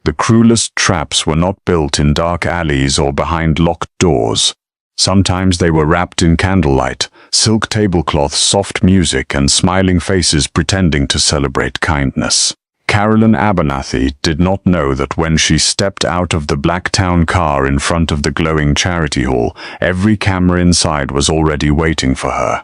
The cruelest traps were not built in dark alleys or behind locked doors. Sometimes they were wrapped in candlelight, silk tablecloths, soft music, and smiling faces pretending to celebrate kindness. Carolyn Abernathy did not know that when she stepped out of the Blacktown car in front of the glowing charity hall, every camera inside was already waiting for her.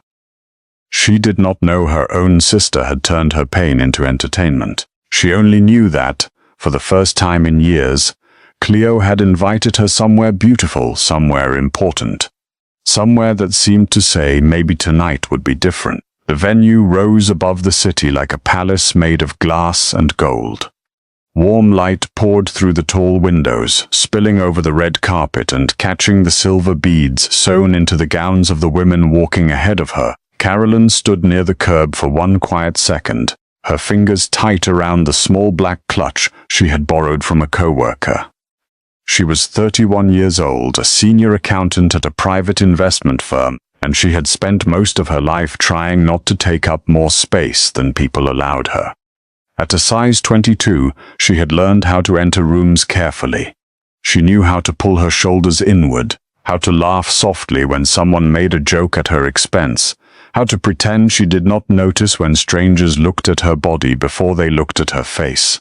She did not know her own sister had turned her pain into entertainment. She only knew that, for the first time in years, Cleo had invited her somewhere beautiful, somewhere important. Somewhere that seemed to say maybe tonight would be different. The venue rose above the city like a palace made of glass and gold. Warm light poured through the tall windows, spilling over the red carpet and catching the silver beads sewn into the gowns of the women walking ahead of her. Carolyn stood near the curb for one quiet second, her fingers tight around the small black clutch she had borrowed from a co-worker. She was 31 years old, a senior accountant at a private investment firm, and she had spent most of her life trying not to take up more space than people allowed her. At a size 22, she had learned how to enter rooms carefully. She knew how to pull her shoulders inward, how to laugh softly when someone made a joke at her expense, how to pretend she did not notice when strangers looked at her body before they looked at her face.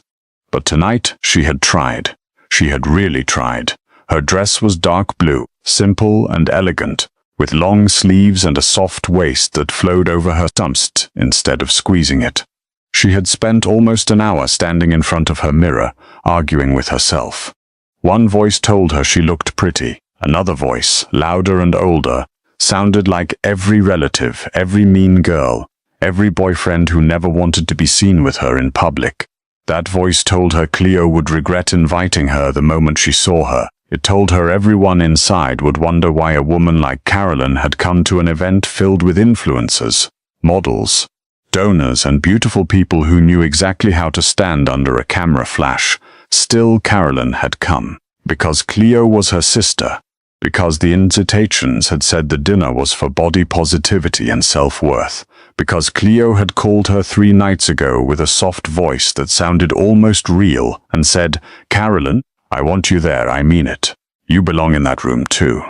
But tonight she had tried. She had really tried. Her dress was dark blue, simple and elegant, with long sleeves and a soft waist that flowed over her stumps instead of squeezing it. She had spent almost an hour standing in front of her mirror, arguing with herself. One voice told her she looked pretty. Another voice, louder and older, sounded like every relative, every mean girl, every boyfriend who never wanted to be seen with her in public. That voice told her Cleo would regret inviting her the moment she saw her. It told her everyone inside would wonder why a woman like Carolyn had come to an event filled with influencers, models, donors, and beautiful people who knew exactly how to stand under a camera flash. Still, Carolyn had come. Because Cleo was her sister. Because the invitations had said the dinner was for body positivity and self-worth. Because Cleo had called her 3 nights ago with a soft voice that sounded almost real and said, "Carolyn, I want you there, I mean it. You belong in that room too."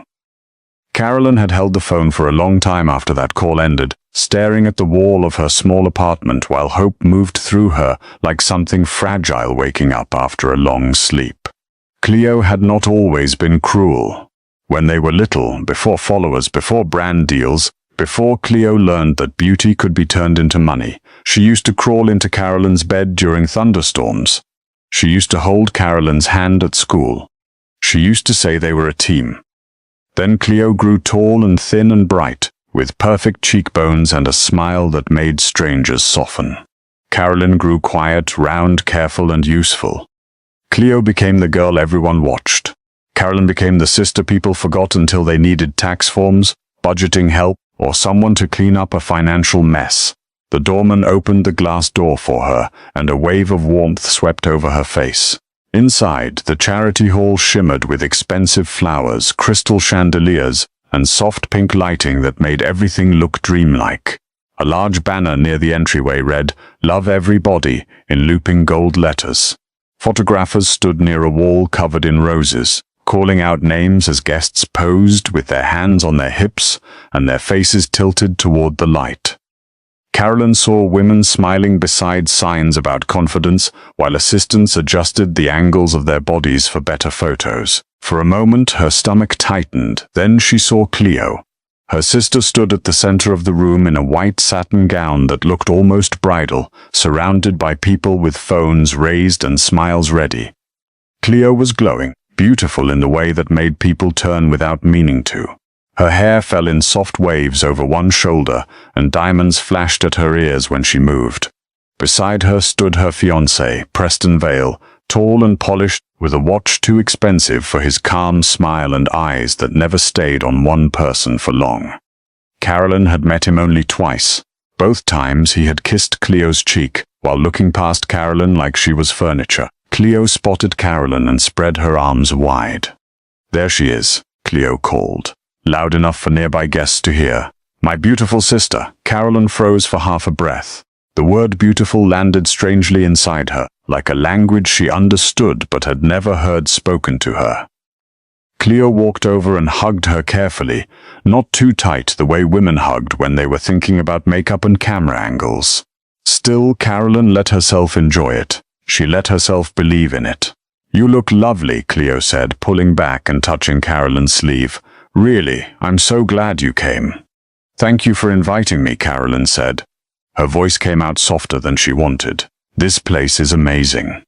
Carolyn had held the phone for a long time after that call ended, staring at the wall of her small apartment while hope moved through her like something fragile waking up after a long sleep. Cleo had not always been cruel. When they were little, before followers, before brand deals, before Cleo learned that beauty could be turned into money, she used to crawl into Carolyn's bed during thunderstorms. She used to hold Carolyn's hand at school. She used to say they were a team. Then Cleo grew tall and thin and bright, with perfect cheekbones and a smile that made strangers soften. Carolyn grew quiet, round, careful, and useful. Cleo became the girl everyone watched. Carolyn became the sister people forgot until they needed tax forms, budgeting help, or someone to clean up a financial mess. The doorman opened the glass door for her, and a wave of warmth swept over her face. Inside, the charity hall shimmered with expensive flowers, crystal chandeliers, and soft pink lighting that made everything look dreamlike. A large banner near the entryway read, "Love Everybody," in looping gold letters. Photographers stood near a wall covered in roses, calling out names as guests posed with their hands on their hips and their faces tilted toward the light. Carolyn saw women smiling beside signs about confidence while assistants adjusted the angles of their bodies for better photos. For a moment, her stomach tightened. Then she saw Cleo. Her sister stood at the center of the room in a white satin gown that looked almost bridal, surrounded by people with phones raised and smiles ready. Cleo was glowing, beautiful in the way that made people turn without meaning to. Her hair fell in soft waves over one shoulder, and diamonds flashed at her ears when she moved. Beside her stood her fiancé, Preston Vale, tall and polished, with a watch too expensive for his calm smile and eyes that never stayed on one person for long. Carolyn had met him only twice. Both times he had kissed Cleo's cheek, while looking past Carolyn like she was furniture. Cleo spotted Carolyn and spread her arms wide. "There she is," Cleo called, loud enough for nearby guests to hear. "My beautiful sister." Carolyn froze for half a breath. The word beautiful landed strangely inside her, like a language she understood but had never heard spoken to her. Cleo walked over and hugged her carefully, not too tight the way women hugged when they were thinking about makeup and camera angles. Still, Carolyn let herself enjoy it. She let herself believe in it. "You look lovely," Cleo said, pulling back and touching Carolyn's sleeve. "Really, I'm so glad you came." "Thank you for inviting me," Carolyn said. Her voice came out softer than she wanted. "This place is amazing."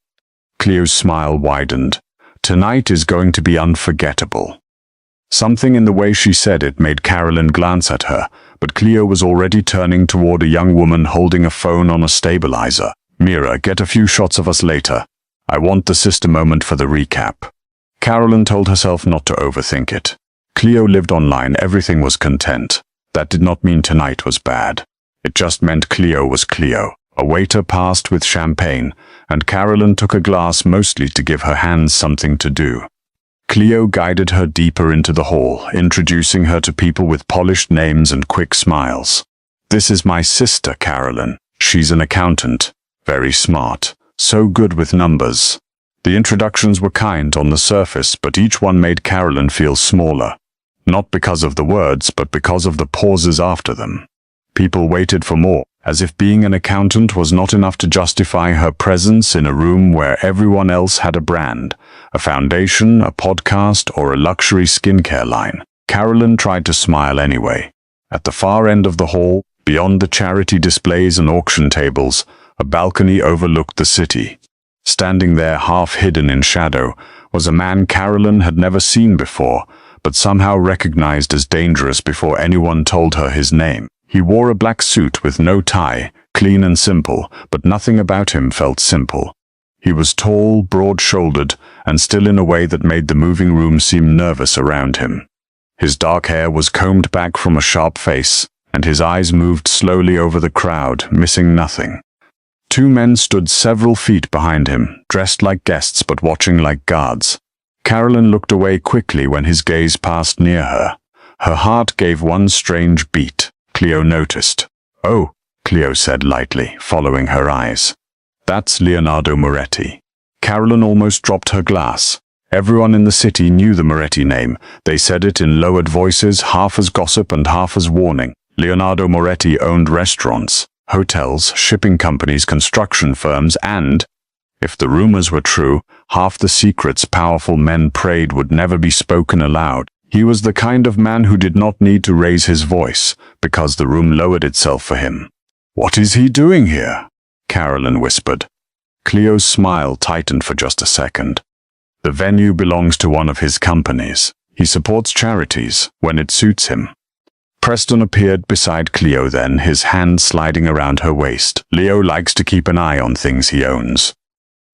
Cleo's smile widened. Tonight is going to be unforgettable. Something in the way she said it made Carolyn glance at her, but Cleo was already turning toward a young woman holding a phone on a stabilizer. "Mira, get a few shots of us later. I want the sister moment for the recap." Carolyn told herself not to overthink it. Cleo lived online, everything was content. That did not mean tonight was bad. It just meant Cleo was Cleo. A waiter passed with champagne, and Carolyn took a glass mostly to give her hands something to do. Cleo guided her deeper into the hall, introducing her to people with polished names and quick smiles. "This is my sister, Carolyn. She's an accountant. Very smart. So good with numbers." The introductions were kind on the surface, but each one made Carolyn feel smaller. Not because of the words, but because of the pauses after them. People waited for more, as if being an accountant was not enough to justify her presence in a room where everyone else had a brand, a foundation, a podcast, or a luxury skincare line. Carolyn tried to smile anyway. At the far end of the hall, beyond the charity displays and auction tables, a balcony overlooked the city. Standing there, half hidden in shadow, was a man Carolyn had never seen before, but somehow recognized as dangerous before anyone told her his name. He wore a black suit with no tie, clean and simple, but nothing about him felt simple. He was tall, broad-shouldered, and still in a way that made the moving room seem nervous around him. His dark hair was combed back from a sharp face, and his eyes moved slowly over the crowd, missing nothing. Two men stood several feet behind him, dressed like guests but watching like guards. Carolyn looked away quickly when his gaze passed near her. Her heart gave one strange beat. Cleo noticed. "Oh," Cleo said lightly, following her eyes. "That's Leonardo Moretti." Carolyn almost dropped her glass. Everyone in the city knew the Moretti name. They said it in lowered voices, half as gossip and half as warning. Leonardo Moretti owned restaurants, hotels, shipping companies, construction firms, and, if the rumors were true, half the secrets powerful men prayed would never be spoken aloud. He was the kind of man who did not need to raise his voice, because the room lowered itself for him. "What is he doing here?" Carolyn whispered. Cleo's smile tightened for just a second. "The venue belongs to one of his companies. He supports charities when it suits him." Preston appeared beside Cleo then, his hand sliding around her waist. "Leo likes to keep an eye on things he owns."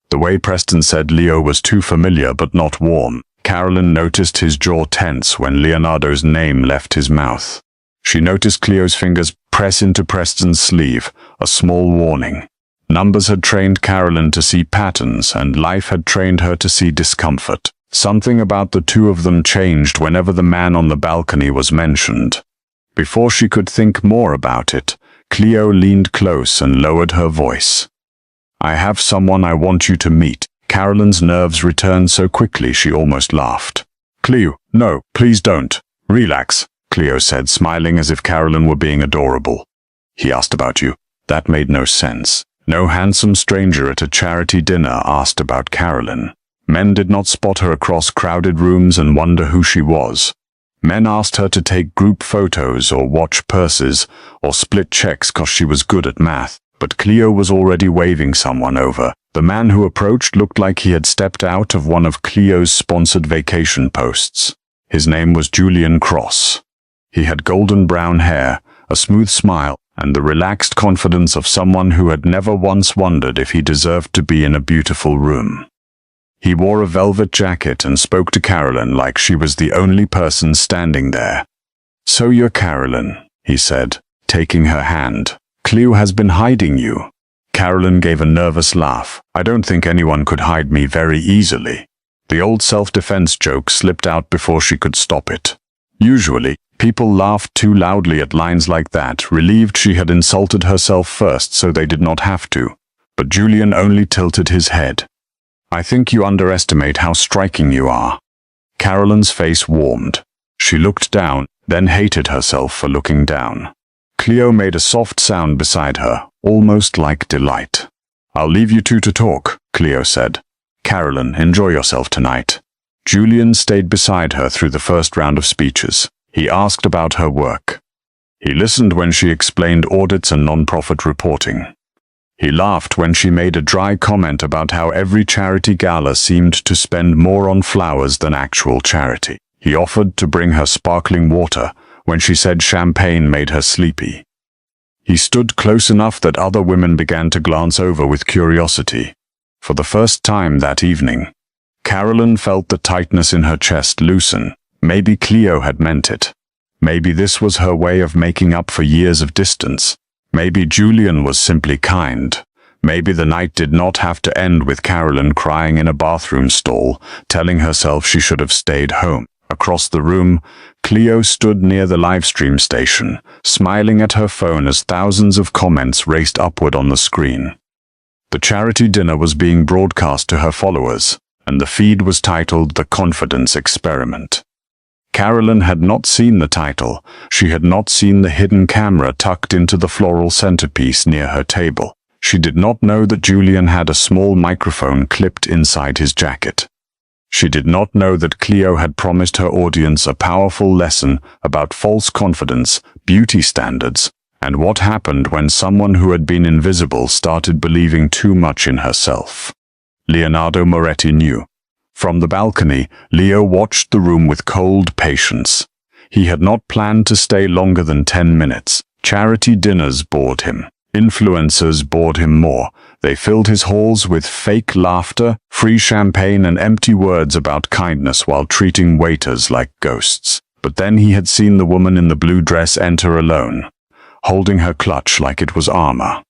The way Preston said Leo was too familiar but not warm. Carolyn noticed his jaw tense when Leonardo's name left his mouth. She noticed Cleo's fingers press into Preston's sleeve, a small warning. Numbers had trained Carolyn to see patterns, and life had trained her to see discomfort. Something about the two of them changed whenever the man on the balcony was mentioned. Before she could think more about it, Cleo leaned close and lowered her voice. "I have someone I want you to meet." Carolyn's nerves returned so quickly she almost laughed. "Cleo, no, please don't. Relax," Cleo said, smiling as if Carolyn were being adorable. "He asked about you." That made no sense. No handsome stranger at a charity dinner asked about Carolyn. Men did not spot her across crowded rooms and wonder who she was. Men asked her to take group photos or watch purses or split checks because she was good at math. But Cleo was already waving someone over. The man who approached looked like he had stepped out of one of Cleo's sponsored vacation posts. His name was Julian Cross. He had golden brown hair, a smooth smile, and the relaxed confidence of someone who had never once wondered if he deserved to be in a beautiful room. He wore a velvet jacket and spoke to Carolyn like she was the only person standing there. "So you're Carolyn," he said, taking her hand. "Cleo has been hiding you." Carolyn gave a nervous laugh. "I don't think anyone could hide me very easily." The old self-defense joke slipped out before she could stop it. Usually, people laughed too loudly at lines like that, relieved she had insulted herself first so they did not have to. but Julian only tilted his head. "I think you underestimate how striking you are." Carolyn's face warmed. She looked down, then hated herself for looking down. Cleo made a soft sound beside her, almost like delight. "I'll leave you two to talk," Cleo said. "Carolyn, enjoy yourself tonight." Julian stayed beside her through the first round of speeches. He asked about her work. He listened when she explained audits and non-profit reporting. He laughed when she made a dry comment about how every charity gala seemed to spend more on flowers than actual charity. He offered to bring her sparkling water when she said champagne made her sleepy. He stood close enough that other women began to glance over with curiosity. For the first time that evening, Carolyn felt the tightness in her chest loosen. Maybe Cleo had meant it. Maybe this was her way of making up for years of distance. Maybe Julian was simply kind. Maybe the night did not have to end with Carolyn crying in a bathroom stall, telling herself she should have stayed home. Across the room, Cleo stood near the livestream station, smiling at her phone as thousands of comments raced upward on the screen. The charity dinner was being broadcast to her followers, and the feed was titled The Confidence Experiment. Carolyn had not seen the title. She had not seen the hidden camera tucked into the floral centerpiece near her table. She did not know that Julian had a small microphone clipped inside his jacket. She did not know that Cleo had promised her audience a powerful lesson about false confidence, beauty standards, and what happened when someone who had been invisible started believing too much in herself. Leonardo Moretti knew. From the balcony, Leo watched the room with cold patience. He had not planned to stay longer than 10 minutes. Charity dinners bored him. Influencers bored him more. They filled his halls with fake laughter, free champagne, and empty words about kindness while treating waiters like ghosts. But then he had seen the woman in the blue dress enter alone, holding her clutch like it was armor.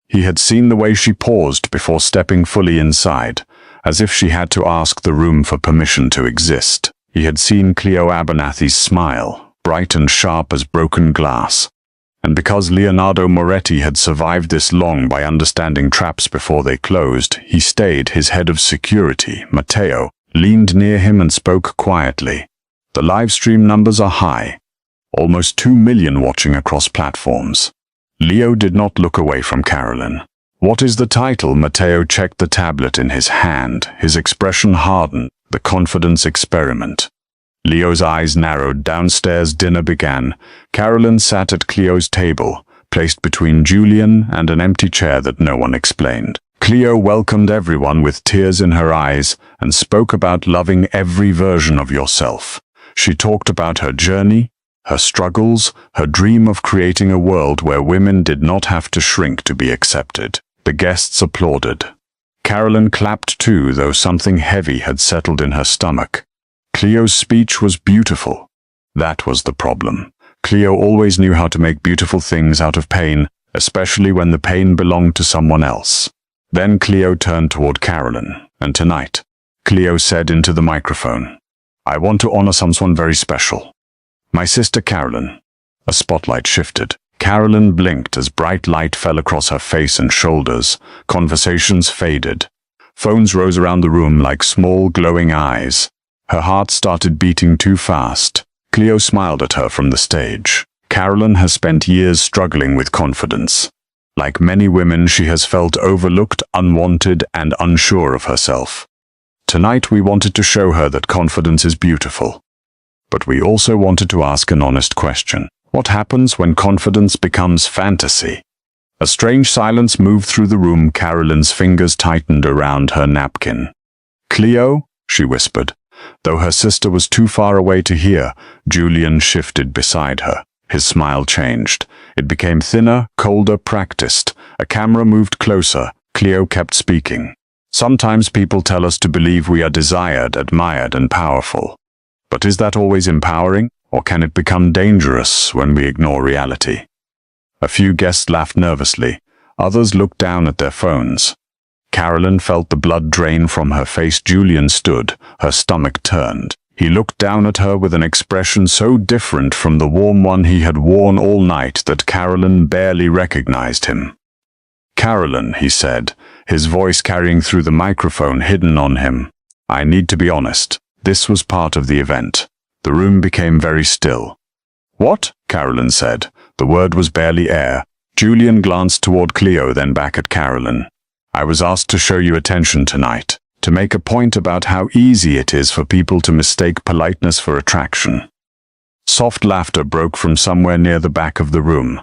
He had seen the way she paused before stepping fully inside, as if she had to ask the room for permission to exist. He had seen Cleo Abernathy's smile, bright and sharp as broken glass. And because Leonardo Moretti had survived this long by understanding traps before they closed, he stayed. His head of security, Matteo, leaned near him and spoke quietly. "The live stream numbers are high. Almost 2 million watching across platforms." Leo did not look away from Carolyn. "What is the title?" Matteo checked the tablet in his hand. His expression hardened. "The Confidence Experiment." Leo's eyes narrowed. Downstairs, dinner began. Carolyn sat at Cleo's table, placed between Julian and an empty chair that no one explained. Cleo welcomed everyone with tears in her eyes and spoke about loving every version of yourself. She talked about her journey, her struggles, her dream of creating a world where women did not have to shrink to be accepted. The guests applauded. Carolyn clapped too, though something heavy had settled in her stomach. Cleo's speech was beautiful. That was the problem. Cleo always knew how to make beautiful things out of pain, especially when the pain belonged to someone else. Then Cleo turned toward Carolyn, and tonight, Cleo said into the microphone, "I want to honor someone very special. My sister Carolyn." A spotlight shifted. Carolyn blinked as bright light fell across her face and shoulders. Conversations faded. Phones rose around the room like small glowing eyes. Her heart started beating too fast. Cleo smiled at her from the stage. Carolyn has spent years struggling with confidence. Like many women, she has felt overlooked, unwanted, and unsure of herself. Tonight we wanted to show her that confidence is beautiful. But we also wanted to ask an honest question. What happens when confidence becomes fantasy? A strange silence moved through the room. Carolyn's fingers tightened around her napkin. "Cleo?" she whispered. Though her sister was too far away to hear, Julian shifted beside her. His smile changed. It became thinner, colder, practiced. A camera moved closer. Cleo kept speaking. "Sometimes people tell us to believe we are desired, admired, and powerful. But is that always empowering, or can it become dangerous when we ignore reality?" A few guests laughed nervously. Others looked down at their phones. Carolyn felt the blood drain from her face. Julian stood, her stomach turned. He looked down at her with an expression so different from the warm one he had worn all night that Carolyn barely recognized him. "Carolyn," he said, his voice carrying through the microphone hidden on him. "I need to be honest. This was part of the event." The room became very still. "What?" Carolyn said. The word was barely air. Julian glanced toward Cleo, then back at Carolyn. "I was asked to show you attention tonight, to make a point about how easy it is for people to mistake politeness for attraction." Soft laughter broke from somewhere near the back of the room.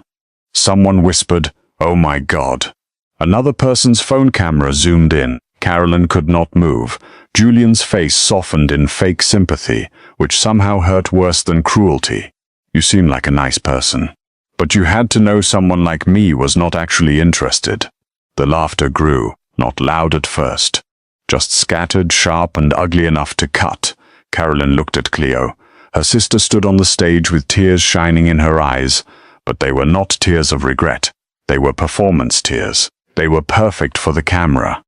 Someone whispered, "Oh my God." Another person's phone camera zoomed in. Carolyn could not move. Julian's face softened in fake sympathy, which somehow hurt worse than cruelty. "You seem like a nice person. But you had to know someone like me was not actually interested." The laughter grew, not loud at first, just scattered, sharp, and ugly enough to cut. Carolyn looked at Cleo. Her sister stood on the stage with tears shining in her eyes, but they were not tears of regret. They were performance tears. They were perfect for the camera.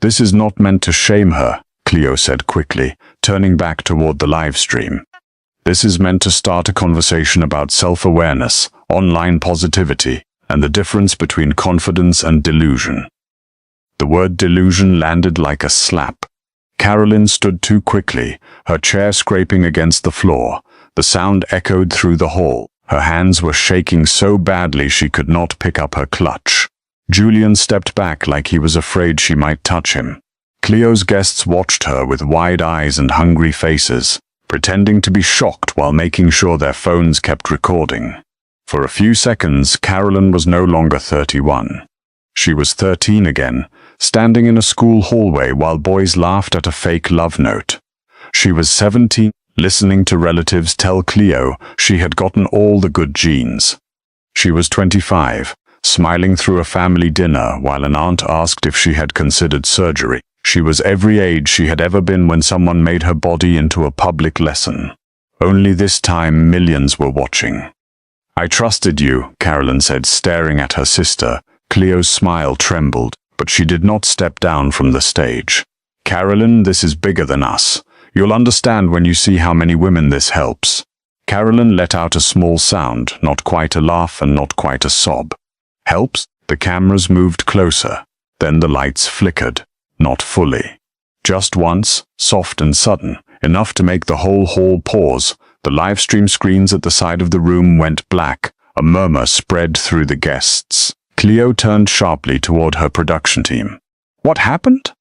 "This is not meant to shame her," Cleo said quickly, turning back toward the live stream. "This is meant to start a conversation about self-awareness, online positivity, and the difference between confidence and delusion." The word delusion landed like a slap. Carolyn stood too quickly, her chair scraping against the floor. The sound echoed through the hall. Her hands were shaking so badly she could not pick up her clutch. Julian stepped back like he was afraid she might touch him. Cleo's guests watched her with wide eyes and hungry faces, pretending to be shocked while making sure their phones kept recording. For a few seconds, Carolyn was no longer 31. She was 13 again, standing in a school hallway while boys laughed at a fake love note. She was 17, listening to relatives tell Cleo she had gotten all the good genes. She was 25, smiling through a family dinner while an aunt asked if she had considered surgery. She was every age she had ever been when someone made her body into a public lesson. Only this time millions were watching. "I trusted you," Carolyn said, staring at her sister. Cleo's smile trembled, but she did not step down from the stage. "Carolyn, this is bigger than us. You'll understand when you see how many women this helps." Carolyn let out a small sound, not quite a laugh and not quite a sob. "Helps?" The cameras moved closer. Then the lights flickered. Not fully. Just once, soft and sudden, enough to make the whole hall pause. The live stream screens at the side of the room went black. A murmur spread through the guests. Cleo turned sharply toward her production team. "What happened?"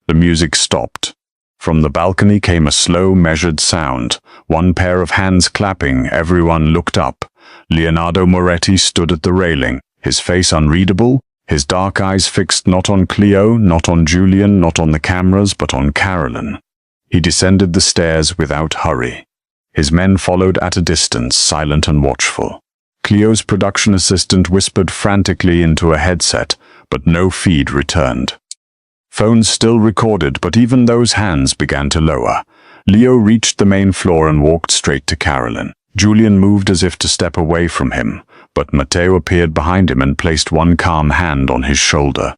The music stopped. From the balcony came a slow, measured sound. One pair of hands clapping, everyone looked up. Leonardo Moretti stood at the railing, his face unreadable, his dark eyes fixed not on Cleo, not on Julian, not on the cameras, but on Carolyn. He descended the stairs without hurry. His men followed at a distance, silent and watchful. Cleo's production assistant whispered frantically into a headset, but no feed returned. Phones still recorded, but even those hands began to lower. Leo reached the main floor and walked straight to Carolyn. Julian moved as if to step away from him, but Matteo appeared behind him and placed one calm hand on his shoulder.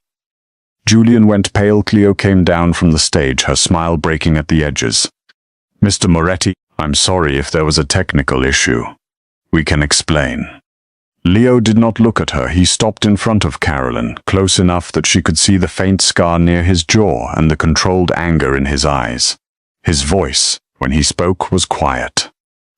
Julian went pale. Cleo came down from the stage, her smile breaking at the edges. "Mr. Moretti, I'm sorry if there was a technical issue. We can explain." Leo did not look at her. He stopped in front of Carolyn, close enough that she could see the faint scar near his jaw and the controlled anger in his eyes. His voice, when he spoke, was quiet.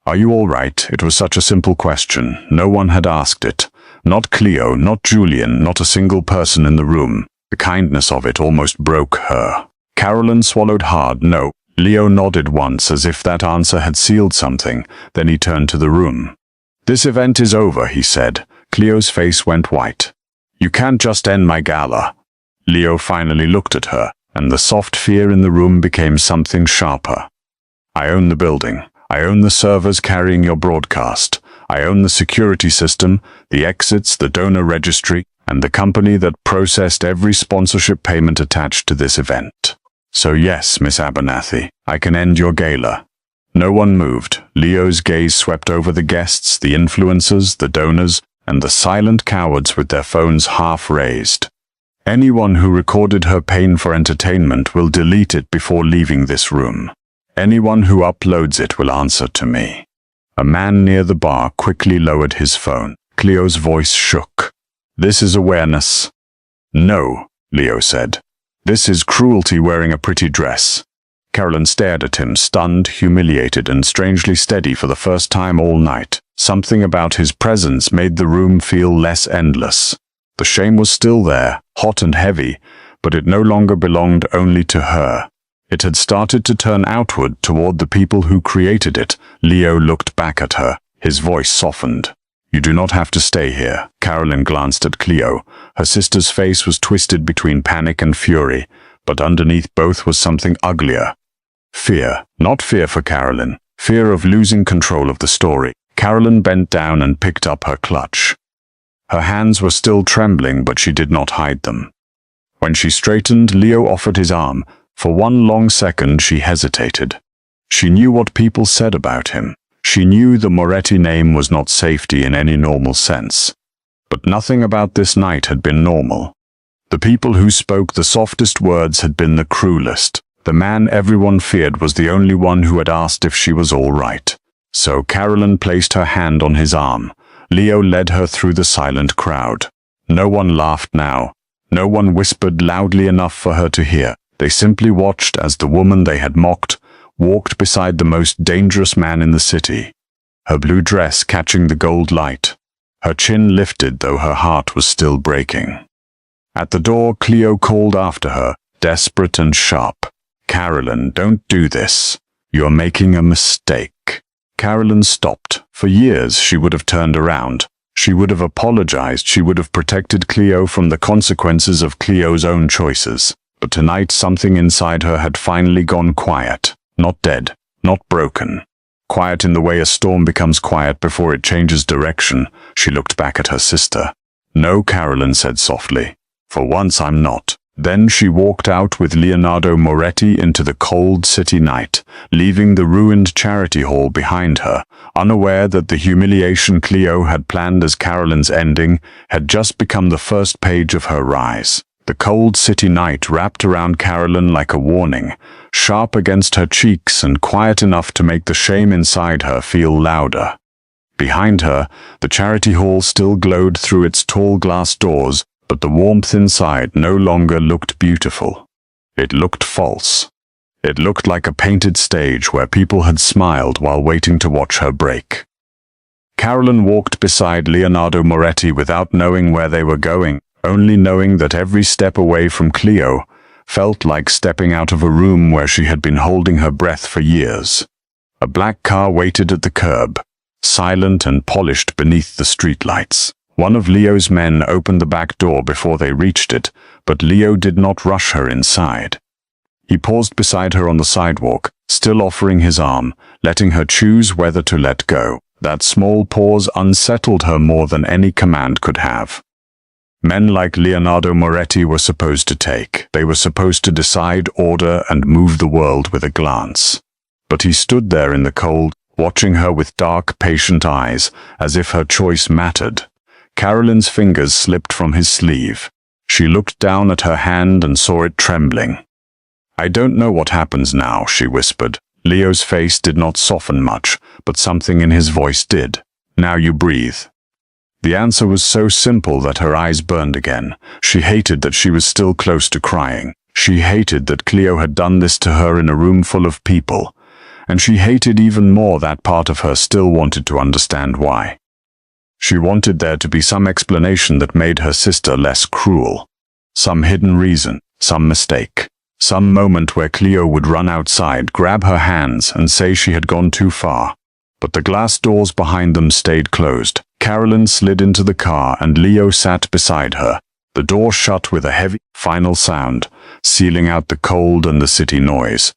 "Are you all right?" It was such a simple question. No one had asked it. Not Cleo, not Julian, not a single person in the room. The kindness of it almost broke her. Carolyn swallowed hard. "No." Leo nodded once as if that answer had sealed something. Then he turned to the room. "This event is over," he said. Cleo's face went white. "You can't just end my gala." Leo finally looked at her, and the soft fear in the room became something sharper. "I own the building. I own the servers carrying your broadcast. I own the security system, the exits, the donor registry, and the company that processed every sponsorship payment attached to this event. So yes, Miss Abernathy, I can end your gala." No one moved. Leo's gaze swept over the guests, the influencers, the donors, and the silent cowards with their phones half raised. "Anyone who recorded her pain for entertainment will delete it before leaving this room. Anyone who uploads it will answer to me." A man near the bar quickly lowered his phone. Cleo's voice shook. "This is awareness." No, Leo said. This is cruelty wearing a pretty dress. Carolyn stared at him, stunned, humiliated, and strangely steady for the first time all night. Something about his presence made the room feel less endless. The shame was still there, hot and heavy, but it no longer belonged only to her. It had started to turn outward toward the people who created it. Leo looked back at her. His voice softened. You do not have to stay here. Carolyn glanced at Cleo. Her sister's face was twisted between panic and fury, but underneath both was something uglier. Fear. Not fear for Carolyn. Fear of losing control of the story. Carolyn bent down and picked up her clutch. Her hands were still trembling, but she did not hide them. When she straightened, Leo offered his arm. For one long second, she hesitated. She knew what people said about him. She knew the Moretti name was not safety in any normal sense. But nothing about this night had been normal. The people who spoke the softest words had been the cruelest. The man everyone feared was the only one who had asked if she was all right. So Carolyn placed her hand on his arm. Leo led her through the silent crowd. No one laughed now. No one whispered loudly enough for her to hear. They simply watched as the woman they had mocked walked beside the most dangerous man in the city, her blue dress catching the gold light. Her chin lifted, though her heart was still breaking. At the door, Cleo called after her, desperate and sharp. Carolyn, don't do this. You're making a mistake. Carolyn stopped. For years, she would have turned around. She would have apologized. She would have protected Cleo from the consequences of Cleo's own choices. But tonight, something inside her had finally gone quiet. Not dead, not broken. Quiet in the way a storm becomes quiet before it changes direction. She looked back at her sister. No, Carolyn said softly. For once I'm not. Then she walked out with Leonardo Moretti into the cold city night, leaving the ruined charity hall behind her, unaware that the humiliation Cleo had planned as Carolyn's ending had just become the first page of her rise. The cold city night wrapped around Carolyn like a warning, sharp against her cheeks and quiet enough to make the shame inside her feel louder. Behind her, the charity hall still glowed through its tall glass doors, but the warmth inside no longer looked beautiful. It looked false. It looked like a painted stage where people had smiled while waiting to watch her break. Carolyn walked beside Leonardo Moretti without knowing where they were going, only knowing that every step away from Cleo felt like stepping out of a room where she had been holding her breath for years. A black car waited at the curb, silent and polished beneath the streetlights. One of Leo's men opened the back door before they reached it, but Leo did not rush her inside. He paused beside her on the sidewalk, still offering his arm, letting her choose whether to let go. That small pause unsettled her more than any command could have. Men like Leonardo Moretti were supposed to take. They were supposed to decide, order, and move the world with a glance. But he stood there in the cold, watching her with dark, patient eyes, as if her choice mattered. Carolyn's fingers slipped from his sleeve. She looked down at her hand and saw it trembling. I don't know what happens now, she whispered. Leo's face did not soften much, but something in his voice did. Now you breathe. The answer was so simple that her eyes burned again. She hated that she was still close to crying. She hated that Cleo had done this to her in a room full of people. And she hated even more that part of her still wanted to understand why. She wanted there to be some explanation that made her sister less cruel. Some hidden reason, some mistake. Some moment where Cleo would run outside, grab her hands, and say she had gone too far. But the glass doors behind them stayed closed. Carolyn slid into the car and Leo sat beside her. The door shut with a heavy, final sound, sealing out the cold and the city noise.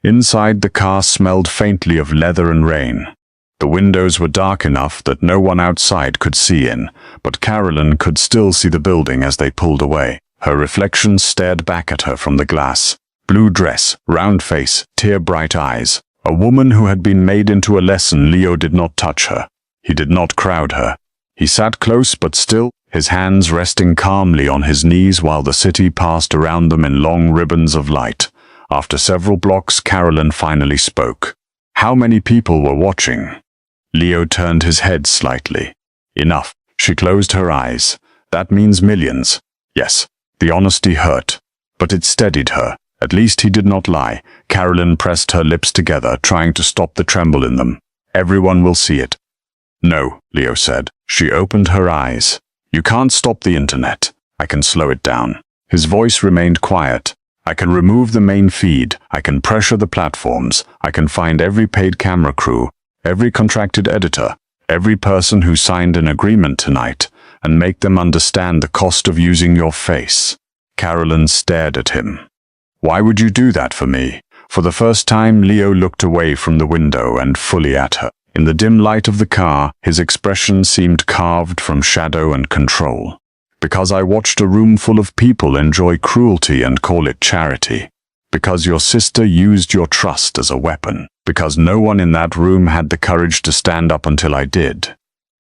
Inside, the car smelled faintly of leather and rain. The windows were dark enough that no one outside could see in, but Carolyn could still see the building as they pulled away. Her reflection stared back at her from the glass. Blue dress, round face, tear-bright eyes. A woman who had been made into a lesson. Leo did not touch her. He did not crowd her. He sat close but still, his hands resting calmly on his knees while the city passed around them in long ribbons of light. After several blocks, Carolyn finally spoke. How many people were watching? Leo turned his head slightly. Enough. She closed her eyes. That means millions. Yes, The honesty hurt, but it steadied her. At least he did not lie. Carolyn pressed her lips together, trying to stop the tremble in them. Everyone will see it. No, Leo said. She opened her eyes. You can't stop the internet. I can slow it down. His voice remained quiet. I can remove the main feed. I can pressure the platforms. I can find every paid camera crew, every contracted editor, every person who signed an agreement tonight, and make them understand the cost of using your face. Carolyn stared at him. Why would you do that for me? For the first time, Leo looked away from the window and fully at her. In the dim light of the car, his expression seemed carved from shadow and control. Because I watched a room full of people enjoy cruelty and call it charity. Because your sister used your trust as a weapon. Because no one in that room had the courage to stand up until I did.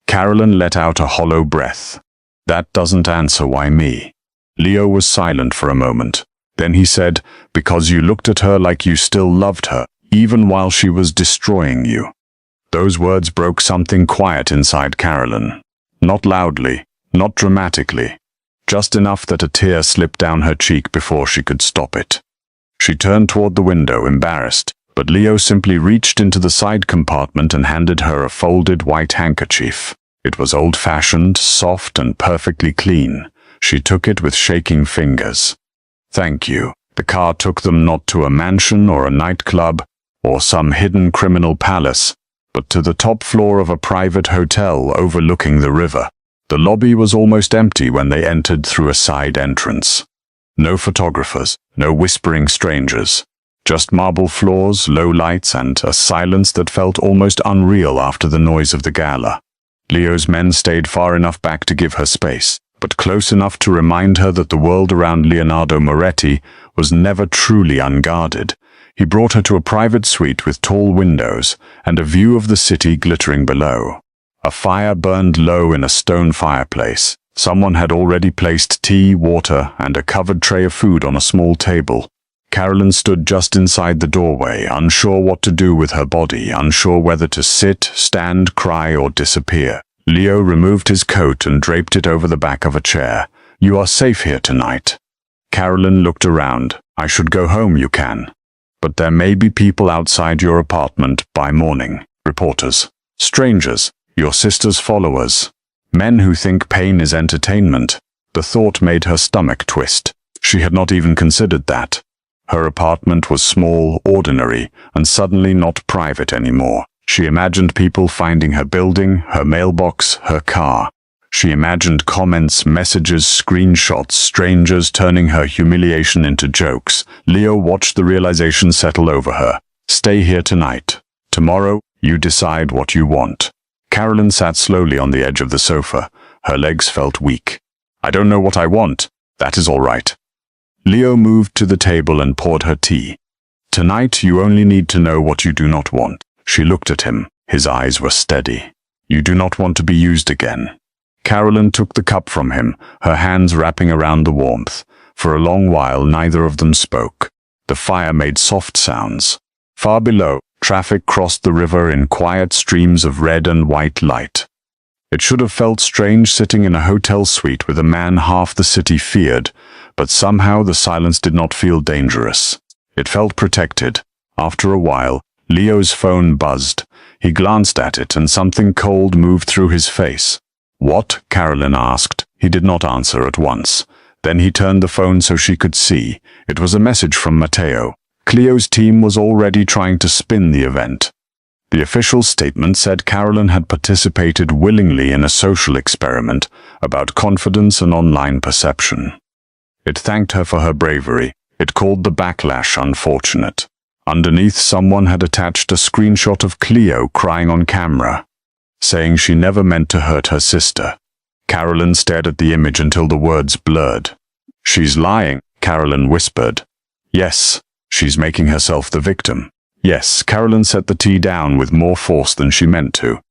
Carolyn let out a hollow breath. That doesn't answer why me. Leo was silent for a moment. Then he said, because you looked at her like you still loved her, even while she was destroying you. Those words broke something quiet inside Carolyn. Not loudly, not dramatically. Just enough that a tear slipped down her cheek before she could stop it. She turned toward the window, embarrassed, but Leo simply reached into the side compartment and handed her a folded white handkerchief. It was old-fashioned, soft, and perfectly clean. She took it with shaking fingers. Thank you. The car took them not to a mansion or a nightclub or some hidden criminal palace, but to the top floor of a private hotel overlooking the river. The lobby was almost empty when they entered through a side entrance. No photographers, no whispering strangers. Just marble floors, low lights, and a silence that felt almost unreal after the noise of the gala. Leo's men stayed far enough back to give her space, but close enough to remind her that the world around Leonardo Moretti was never truly unguarded. He brought her to a private suite with tall windows and a view of the city glittering below. A fire burned low in a stone fireplace. Someone had already placed tea, water, and a covered tray of food on a small table. Carolyn stood just inside the doorway, unsure what to do with her body, unsure whether to sit, stand, cry, or disappear. Leo removed his coat and draped it over the back of a chair. You are safe here tonight. Carolyn looked around. I should go home, you can. But there may be people outside your apartment by morning. Reporters. Strangers. Your sister's followers. Men who think pain is entertainment. The thought made her stomach twist. She had not even considered that. Her apartment was small, ordinary, and suddenly not private anymore. She imagined people finding her building, her mailbox, her car. She imagined comments, messages, screenshots, strangers turning her humiliation into jokes. Leo watched the realization settle over her. Stay here tonight. Tomorrow, you decide what you want. Carolyn sat slowly on the edge of the sofa. Her legs felt weak. I don't know what I want. That is all right. Leo moved to the table and poured her tea. Tonight, you only need to know what you do not want. She looked at him. His eyes were steady. You do not want to be used again. Carolyn took the cup from him, her hands wrapping around the warmth. For a long while, neither of them spoke. The fire made soft sounds. Far below, traffic crossed the river in quiet streams of red and white light. It should have felt strange sitting in a hotel suite with a man half the city feared, but somehow the silence did not feel dangerous. It felt protected. After a while, Leo's phone buzzed. He glanced at it and something cold moved through his face. What? Carolyn asked. He did not answer at once. Then he turned the phone so she could see. It was a message from Matteo. Cleo's team was already trying to spin the event. The official statement said Carolyn had participated willingly in a social experiment about confidence and online perception. It thanked her for her bravery. It called the backlash unfortunate. Underneath, someone had attached a screenshot of Cleo crying on camera, saying she never meant to hurt her sister. Carolyn stared at the image until the words blurred. She's lying, Carolyn whispered. Yes, she's making herself the victim. Yes, Carolyn set the tea down with more force than she meant to.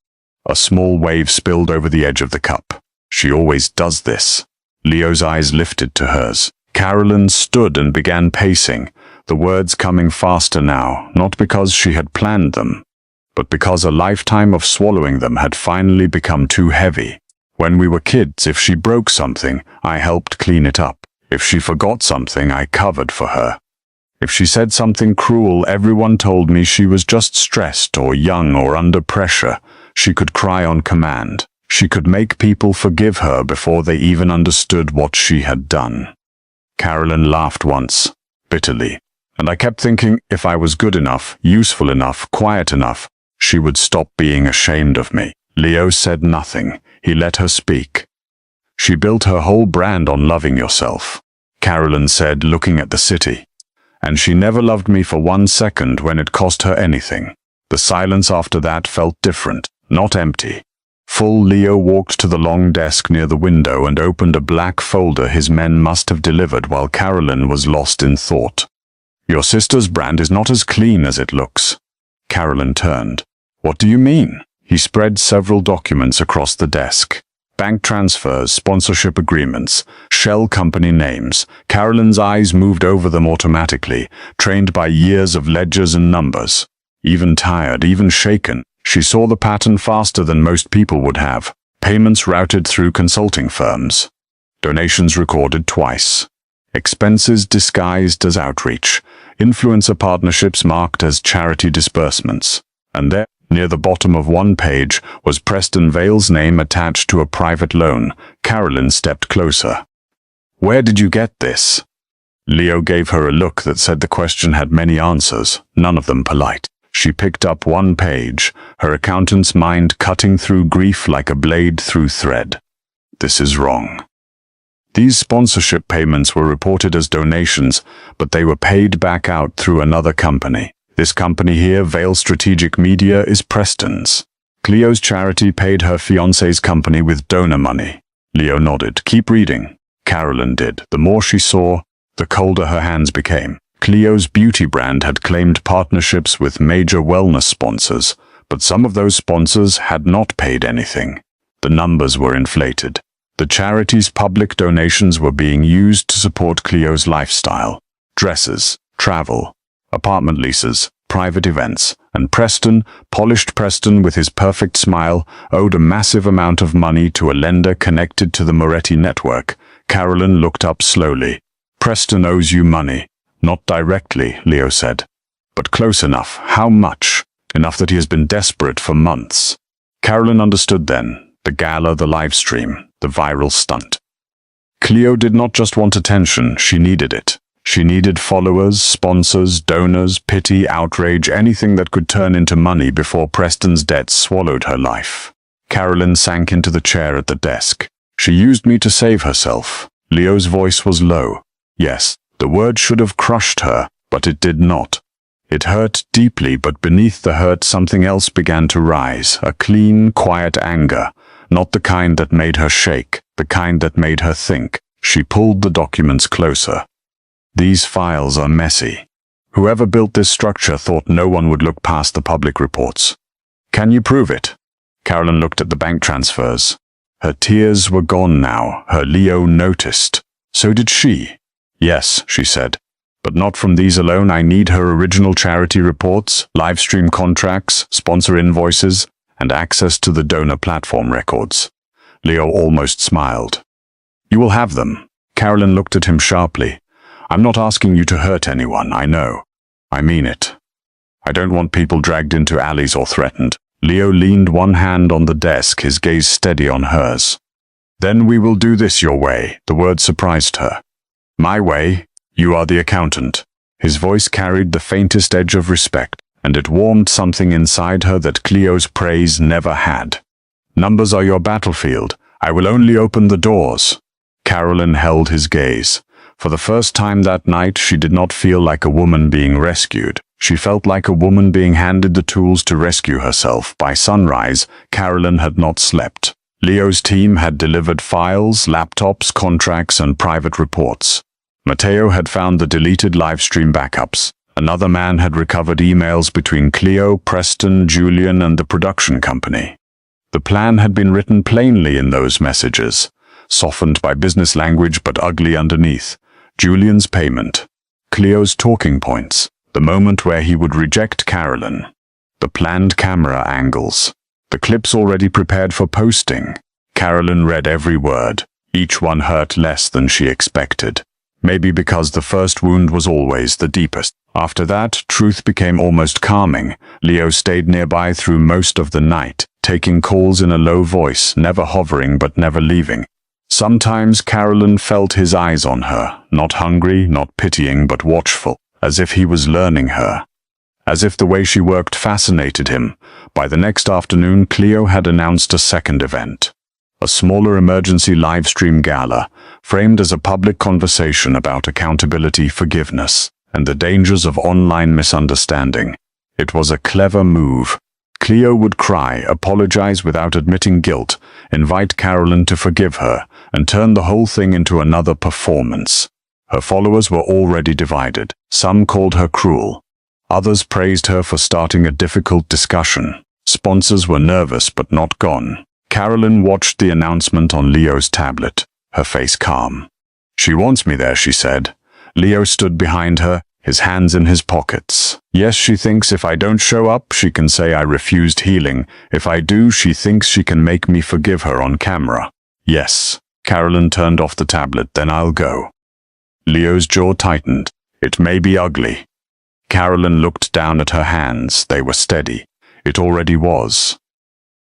A small wave spilled over the edge of the cup. She always does this. Leo's eyes lifted to hers. Carolyn stood and began pacing, the words coming faster now, not because she had planned them, but because a lifetime of swallowing them had finally become too heavy. When we were kids, if she broke something, I helped clean it up. If she forgot something, I covered for her. If she said something cruel, everyone told me she was just stressed or young or under pressure. She could cry on command. She could make people forgive her before they even understood what she had done. Carolyn laughed once, bitterly, and I kept thinking if I was good enough, useful enough, quiet enough, she would stop being ashamed of me. Leo said nothing. He let her speak. She built her whole brand on loving yourself, Carolyn said, looking at the city. And she never loved me for 1 second when it cost her anything. The silence after that felt different, not empty. Full. Leo walked to the long desk near the window and opened a black folder his men must have delivered while Carolyn was lost in thought. Your sister's brand is not as clean as it looks. Carolyn turned. What do you mean? He spread several documents across the desk. Bank transfers, sponsorship agreements, shell company names. Carolyn's eyes moved over them automatically, trained by years of ledgers and numbers. Even tired, even shaken, she saw the pattern faster than most people would have. Payments routed through consulting firms. Donations recorded twice. Expenses disguised as outreach. Influencer partnerships marked as charity disbursements. And there, near the bottom of one page, was Preston Vale's name attached to a private loan. Carolyn stepped closer. Where did you get this? Leo gave her a look that said the question had many answers, none of them polite. She picked up one page, her accountant's mind cutting through grief like a blade through thread. This is wrong. These sponsorship payments were reported as donations, but they were paid back out through another company. This company here, Vale Strategic Media, is Preston's. Cleo's charity paid her fiancé's company with donor money. Leo nodded. Keep reading. Carolyn did. The more she saw, the colder her hands became. Cleo's beauty brand had claimed partnerships with major wellness sponsors, but some of those sponsors had not paid anything. The numbers were inflated. The charity's public donations were being used to support Cleo's lifestyle. Dresses, travel, apartment leases, private events, and Preston, polished Preston with his perfect smile, owed a massive amount of money to a lender connected to the Moretti network. Carolyn looked up slowly. Preston owes you money. Not directly, Leo said. But close enough. How much? Enough that he has been desperate for months. Carolyn understood then. The gala, the live stream, the viral stunt. Cleo did not just want attention, she needed it. She needed followers, sponsors, donors, pity, outrage, anything that could turn into money before Preston's debts swallowed her life. Carolyn sank into the chair at the desk. She used me to save herself. Leo's voice was low. Yes, the word should have crushed her, but it did not. It hurt deeply, but beneath the hurt something else began to rise, a clean, quiet anger, not the kind that made her shake, the kind that made her think. She pulled the documents closer. These files are messy. Whoever built this structure thought no one would look past the public reports. Can you prove it? Carolyn looked at the bank transfers. Her tears were gone now. Her Leo noticed. So did she. Yes, she said. But not from these alone. I need her original charity reports, live stream contracts, sponsor invoices, and access to the donor platform records. Leo almost smiled. You will have them. Carolyn looked at him sharply. I'm not asking you to hurt anyone, I know. I mean it. I don't want people dragged into alleys or threatened. Leo leaned one hand on the desk, his gaze steady on hers. Then we will do this your way. The word surprised her. My way? You are the accountant. His voice carried the faintest edge of respect, and it warmed something inside her that Cleo's praise never had. Numbers are your battlefield. I will only open the doors. Carolyn held his gaze. For the first time that night, she did not feel like a woman being rescued. She felt like a woman being handed the tools to rescue herself. By sunrise, Carolyn had not slept. Leo's team had delivered files, laptops, contracts, and private reports. Matteo had found the deleted livestream backups. Another man had recovered emails between Cleo, Preston, Julian, and the production company. The plan had been written plainly in those messages, softened by business language but ugly underneath. Julian's payment, Cleo's talking points, the moment where he would reject Carolyn, the planned camera angles, the clips already prepared for posting. Carolyn read every word. Each one hurt less than she expected. Maybe because the first wound was always the deepest. After that, truth became almost calming. Leo stayed nearby through most of the night, taking calls in a low voice, never hovering but never leaving. Sometimes Carolyn felt his eyes on her, not hungry, not pitying, but watchful, as if he was learning her. As if the way she worked fascinated him. By the next afternoon, Cleo had announced a second event. A smaller emergency livestream gala, framed as a public conversation about accountability, forgiveness, and the dangers of online misunderstanding. It was a clever move. Cleo would cry, apologize without admitting guilt, invite Carolyn to forgive her, and turn the whole thing into another performance. Her followers were already divided. Some called her cruel. Others praised her for starting a difficult discussion. Sponsors were nervous but not gone. Carolyn watched the announcement on Leo's tablet, her face calm. "She wants me there," she said. Leo stood behind her, his hands in his pockets. Yes, she thinks if I don't show up, she can say I refused healing. If I do, she thinks she can make me forgive her on camera. Yes. Carolyn turned off the tablet. Then I'll go. Leo's jaw tightened. It may be ugly. Carolyn looked down at her hands. They were steady. It already was.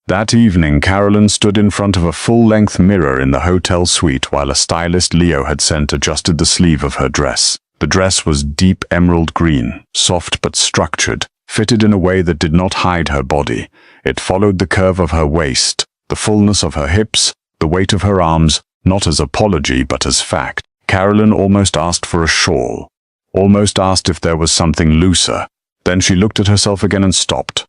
That evening, Carolyn stood in front of a full-length mirror in the hotel suite while a stylist Leo had sent adjusted the sleeve of her dress. The dress was deep emerald green, soft but structured, fitted in a way that did not hide her body. It followed the curve of her waist, the fullness of her hips, the weight of her arms, not as apology but as fact. Carolyn almost asked for a shawl, almost asked if there was something looser. Then she looked at herself again and stopped.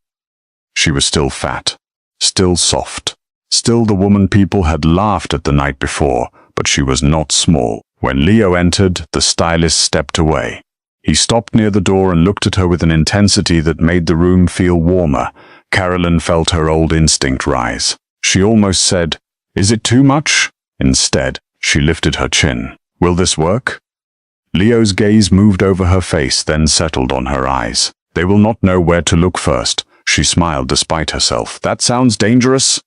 She was still fat. Still soft. Still the woman people had laughed at the night before, but she was not small. When Leo entered, the stylist stepped away. He stopped near the door and looked at her with an intensity that made the room feel warmer. Carolyn felt her old instinct rise. She almost said, "Is it too much?" Instead, she lifted her chin. "Will this work?" Leo's gaze moved over her face, then settled on her eyes. "They will not know where to look first." She smiled despite herself. "That sounds dangerous."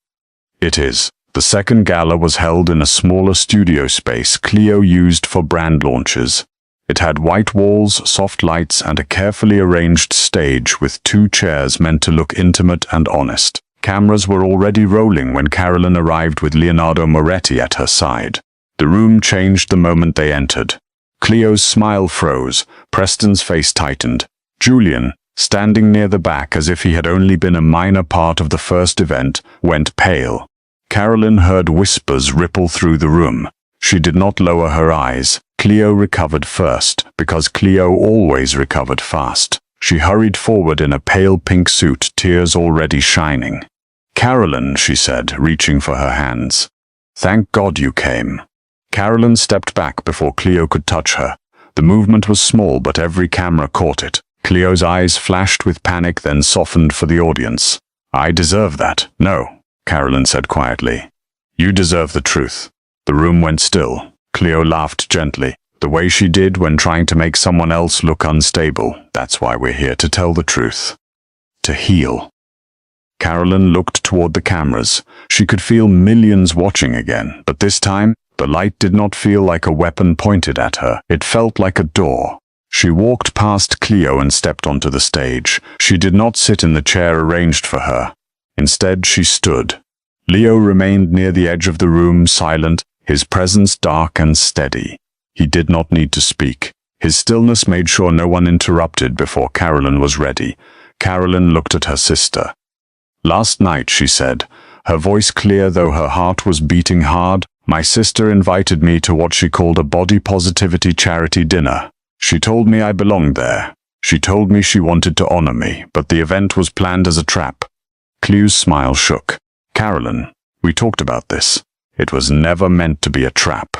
"It is." The second gala was held in a smaller studio space Cleo used for brand launches. It had white walls, soft lights, and a carefully arranged stage with 2 chairs meant to look intimate and honest. Cameras were already rolling when Carolyn arrived with Leonardo Moretti at her side. The room changed the moment they entered. Cleo's smile froze, Preston's face tightened. Julian, standing near the back as if he had only been a minor part of the first event, went pale. Carolyn heard whispers ripple through the room. She did not lower her eyes. Cleo recovered first, because Cleo always recovered fast. She hurried forward in a pale pink suit, tears already shining. "Carolyn," she said, reaching for her hands. "Thank God you came." Carolyn stepped back before Cleo could touch her. The movement was small, but every camera caught it. Cleo's eyes flashed with panic, then softened for the audience. "I deserve that." "No," Carolyn said quietly. "You deserve the truth." The room went still. Cleo laughed gently, the way she did when trying to make someone else look unstable. "That's why we're here, to tell the truth. To heal." Carolyn looked toward the cameras. She could feel millions watching again, but this time, the light did not feel like a weapon pointed at her. It felt like a door. She walked past Cleo and stepped onto the stage. She did not sit in the chair arranged for her. Instead, she stood. Leo remained near the edge of the room, silent, his presence dark and steady. He did not need to speak. His stillness made sure no one interrupted before Carolyn was ready. Carolyn looked at her sister. "Last night," she said, her voice clear though her heart was beating hard, "my sister invited me to what she called a body positivity charity dinner. She told me I belonged there. She told me she wanted to honor me, but the event was planned as a trap." Cleo's smile shook. "Carolyn, we talked about this. It was never meant to be a trap."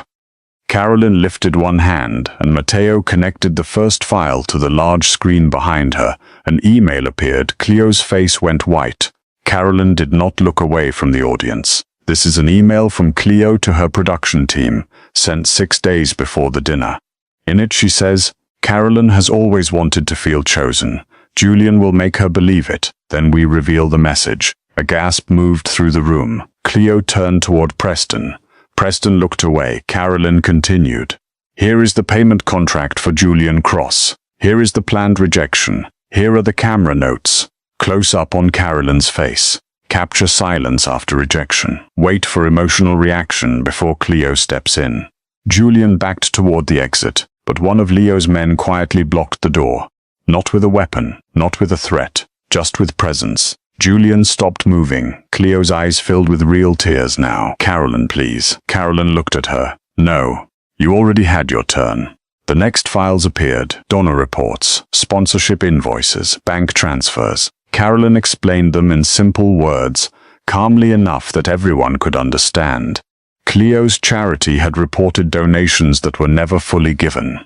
Carolyn lifted one hand, and Matteo connected the first file to the large screen behind her. An email appeared. Cleo's face went white. Carolyn did not look away from the audience. "This is an email from Cleo to her production team, sent 6 days before the dinner. In it she says, Carolyn has always wanted to feel chosen. Julian will make her believe it. Then we reveal the message." A gasp moved through the room. Cleo turned toward Preston. Preston looked away. Carolyn continued. Here is the payment contract for Julian Cross. Here is the planned rejection. Here are the camera notes. Close up on Carolyn's face. Capture silence after rejection. Wait for emotional reaction before Cleo steps in. Julian backed toward the exit, but one of Leo's men quietly blocked the door. Not with a weapon, not with a threat, just with presence. Julian stopped moving, Cleo's eyes filled with real tears now. Carolyn, please. Carolyn looked at her. No, you already had your turn. The next files appeared. Donor reports, sponsorship invoices, bank transfers. Carolyn explained them in simple words, calmly enough that everyone could understand. Cleo's charity had reported donations that were never fully given.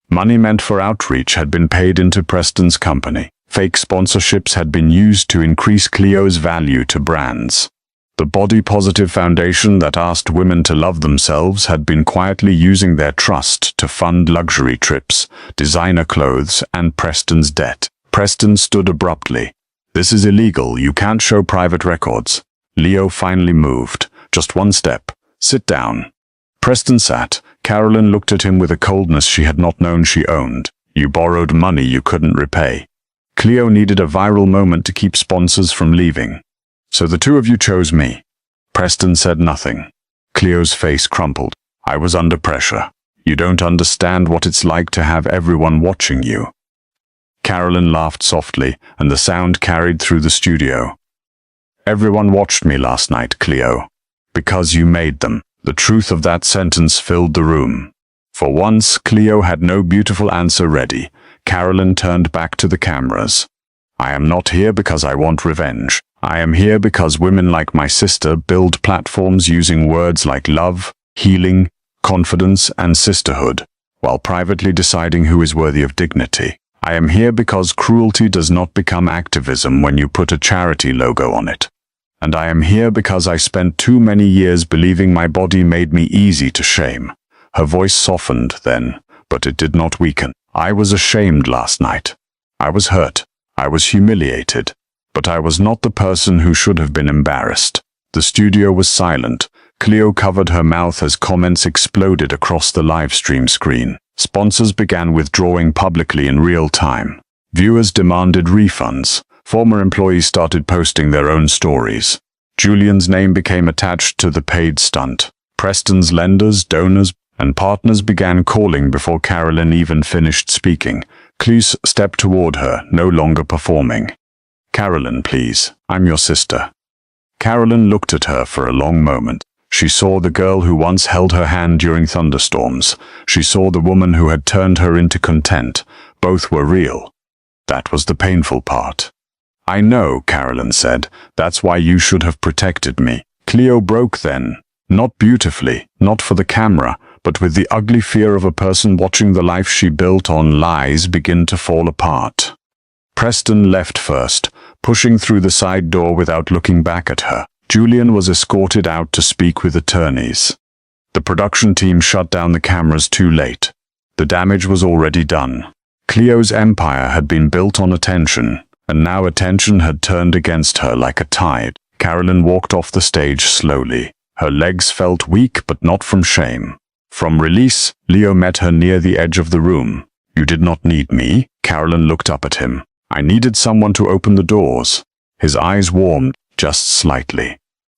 Money meant for outreach had been paid into Preston's company. Fake sponsorships had been used to increase Cleo's value to brands. The Body Positive Foundation that asked women to love themselves had been quietly using their trust to fund luxury trips, designer clothes, and Preston's debt. Preston stood abruptly. This is illegal, you can't show private records. Leo finally moved. Just one step. Sit down. Preston sat. Carolyn looked at him with a coldness she had not known she owned. You borrowed money you couldn't repay. Cleo needed a viral moment to keep sponsors from leaving. So the two of you chose me. Preston said nothing. Cleo's face crumpled. I was under pressure. You don't understand what it's like to have everyone watching you. Carolyn laughed softly, and the sound carried through the studio. Everyone watched me last night, Cleo. Because you made them. The truth of that sentence filled the room. For once, Cleo had no beautiful answer ready. Carolyn turned back to the cameras. I am not here because I want revenge. I am here because women like my sister build platforms using words like love, healing, confidence, and sisterhood, while privately deciding who is worthy of dignity. I am here because cruelty does not become activism when you put a charity logo on it. And I am here because I spent too many years believing my body made me easy to shame. Her voice softened then, but it did not weaken. I was ashamed last night. I was hurt. I was humiliated. But I was not the person who should have been embarrassed. The studio was silent. Cleo covered her mouth as comments exploded across the live stream screen. Sponsors began withdrawing publicly in real time. Viewers demanded refunds. Former employees started posting their own stories. Julian's name became attached to the paid stunt. Preston's lenders, donors, and partners began calling before Carolyn even finished speaking. Cleo stepped toward her, no longer performing. Carolyn, please. I'm your sister. Carolyn looked at her for a long moment. She saw the girl who once held her hand during thunderstorms. She saw the woman who had turned her into content. Both were real. That was the painful part. I know, Carolyn said. That's why you should have protected me. Cleo broke then. Not beautifully, not for the camera, but with the ugly fear of a person watching the life she built on lies begin to fall apart. Preston left first, pushing through the side door without looking back at her. Julian was escorted out to speak with attorneys. The production team shut down the cameras too late. The damage was already done. Cleo's empire had been built on attention, and now attention had turned against her like a tide. Carolyn walked off the stage slowly. Her legs felt weak, but not from shame. From release, Leo met her near the edge of the room. You did not need me. Carolyn looked up at him. I needed someone to open the doors. His eyes warmed, just slightly.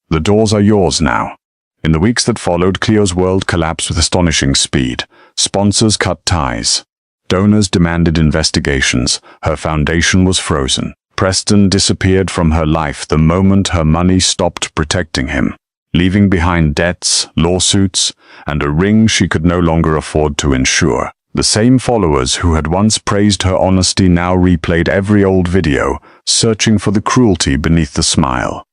The doors are yours now. In the weeks that followed, Cleo's world collapsed with astonishing speed. Sponsors cut ties. Donors demanded investigations. Her foundation was frozen. Preston disappeared from her life the moment her money stopped protecting him, leaving behind debts, lawsuits, and a ring she could no longer afford to insure. The same followers who had once praised her honesty now replayed every old video, searching for the cruelty beneath the smile.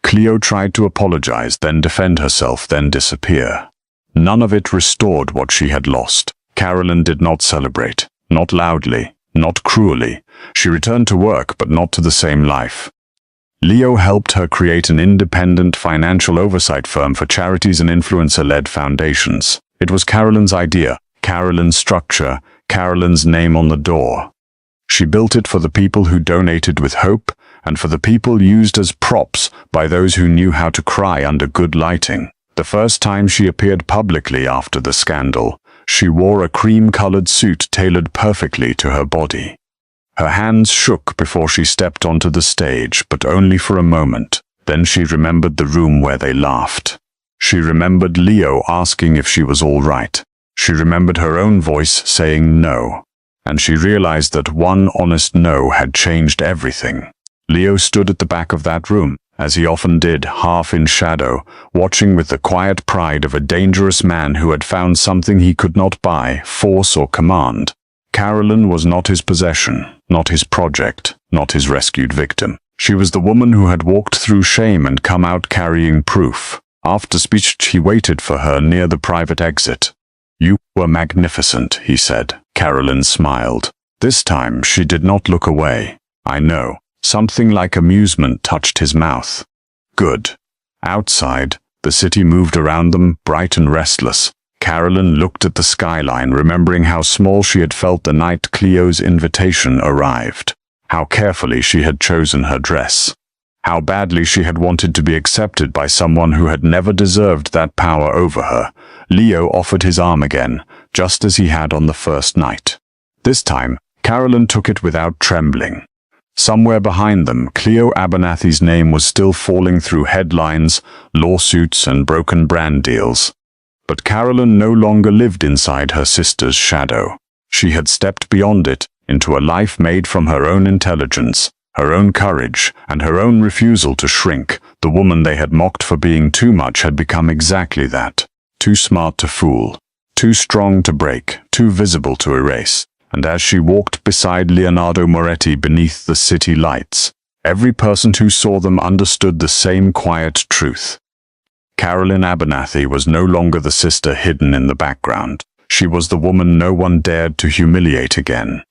Cleo tried to apologize, then defend herself, then disappear. None of it restored what she had lost. Carolyn did not celebrate. Not loudly, not cruelly. She returned to work, but not to the same life. Leo helped her create an independent financial oversight firm for charities and influencer-led foundations. It was Carolyn's idea, Carolyn's structure, Carolyn's name on the door. She built it for the people who donated with hope, and for the people used as props by those who knew how to cry under good lighting. The first time she appeared publicly after the scandal, She wore a cream-colored suit tailored perfectly to her body. Her hands shook before she stepped onto the stage, but only for a moment. Then she remembered the room where they laughed. She remembered Leo asking if she was all right. She remembered her own voice saying no. And she realized that one honest no had changed everything. Leo stood at the back of that room, as he often did, half in shadow, watching with the quiet pride of a dangerous man who had found something he could not buy, force or command. Carolyn was not his possession, not his project, not his rescued victim. She was the woman who had walked through shame and come out carrying proof. After speech, he waited for her near the private exit. "You were magnificent," he said. Carolyn smiled. This time she did not look away. "I know." Something like amusement touched his mouth. "Good." Outside, the city moved around them, bright and restless. Carolyn looked at the skyline, remembering how small she had felt the night Cleo's invitation arrived. How carefully she had chosen her dress. How badly she had wanted to be accepted by someone who had never deserved that power over her. Leo offered his arm again, just as he had on the first night. This time, Carolyn took it without trembling. Somewhere behind them, Cleo Abernathy's name was still falling through headlines, lawsuits, and broken brand deals. But Carolyn no longer lived inside her sister's shadow. She had stepped beyond it, into a life made from her own intelligence, her own courage, and her own refusal to shrink. The woman they had mocked for being too much had become exactly that. Too smart to fool, too strong to break, too visible to erase. And as she walked beside Leonardo Moretti beneath the city lights, every person who saw them understood the same quiet truth. Carolyn Abernathy was no longer the sister hidden in the background. She was the woman no one dared to humiliate again.